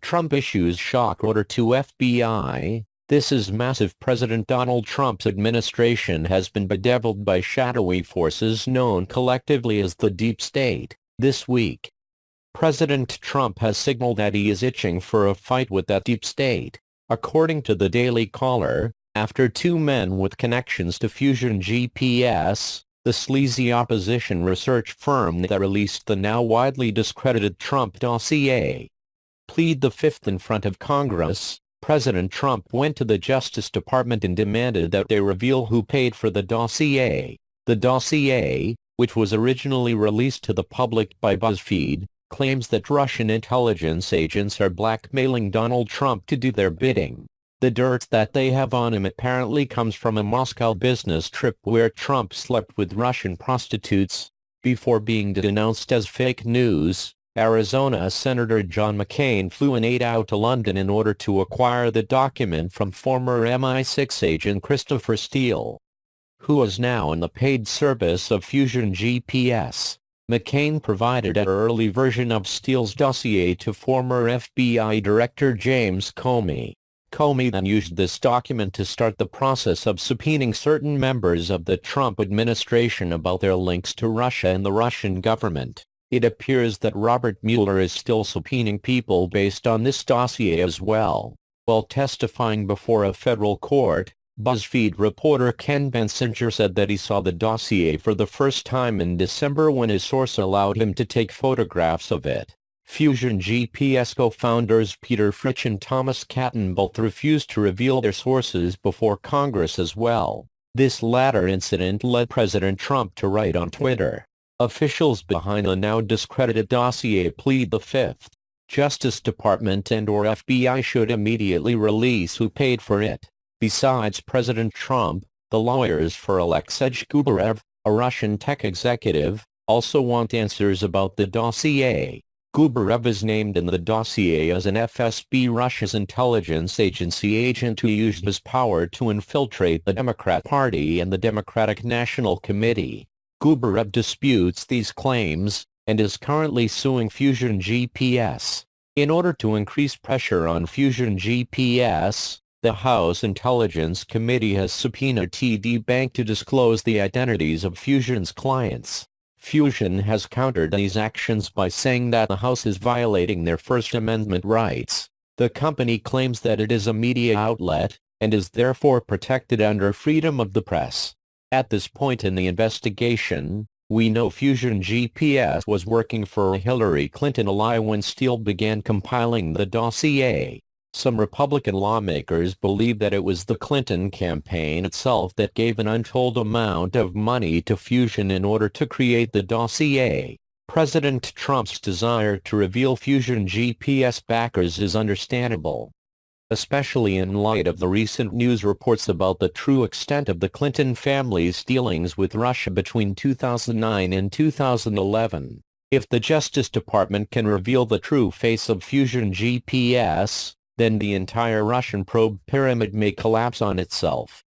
Trump issues shock order to FBI. This is massive. President Donald Trump's administration has been bedeviled by shadowy forces known collectively as the Deep State. This week, President Trump has signaled that he is itching for a fight with that Deep State. According to the Daily Caller, after two men with connections to Fusion GPS, the sleazy opposition research firm that released the now widely discredited Trump dossier, plead the Fifth in front of Congress, President Trump went to the Justice Department and demanded that they reveal who paid for the dossier. The dossier, which was originally released to the public by BuzzFeed, claims that Russian intelligence agents are blackmailing Donald Trump to do their bidding. The dirt that they have on him apparently comes from a Moscow business trip where Trump slept with Russian prostitutes. Before being denounced as fake news, Arizona Senator John McCain flew an aide out to London in order to acquire the document from former MI6 agent Christopher Steele, who is now in the paid service of Fusion GPS. McCain provided an early version of Steele's dossier to former FBI Director James Comey. Comey then used this document to start the process of subpoenaing certain members of the Trump administration about their links to Russia and the Russian government. It appears that Robert Mueller is still subpoenaing people based on this dossier as well. While testifying before a federal court, BuzzFeed reporter Ken Bensinger said that he saw the dossier for the first time in December when his source allowed him to take photographs of it. Fusion GPS co-founders Peter Fritsch and Thomas Catton both refused to reveal their sources before Congress as well. This latter incident led President Trump to write on Twitter, "Officials behind the now discredited dossier plead the Fifth. Justice Department and/or FBI should immediately release who paid for it." Besides President Trump, the lawyers for Alexei Gubarev, a Russian tech executive, also want answers about the dossier. Gubarev is named in the dossier as an FSB, Russia's intelligence agency agent who used his power to infiltrate the Democrat Party and the Democratic National Committee. Gubarev disputes these claims, and is currently suing Fusion GPS. In order to increase pressure on Fusion GPS, the House Intelligence Committee has subpoenaed TD Bank to disclose the identities of Fusion's clients. Fusion has countered these actions by saying that the House is violating their First Amendment rights. The company claims that it is a media outlet, and is therefore protected under freedom of the press. At this point in the investigation, we know Fusion GPS was working for a Hillary Clinton ally when Steele began compiling the dossier. Some Republican lawmakers believe that it was the Clinton campaign itself that gave an untold amount of money to Fusion in order to create the dossier. President Trump's desire to reveal Fusion GPS backers is understandable, especially in light of the recent news reports about the true extent of the Clinton family's dealings with Russia between 2009 and 2011. If the Justice Department can reveal the true face of Fusion GPS, then the entire Russian probe pyramid may collapse on itself.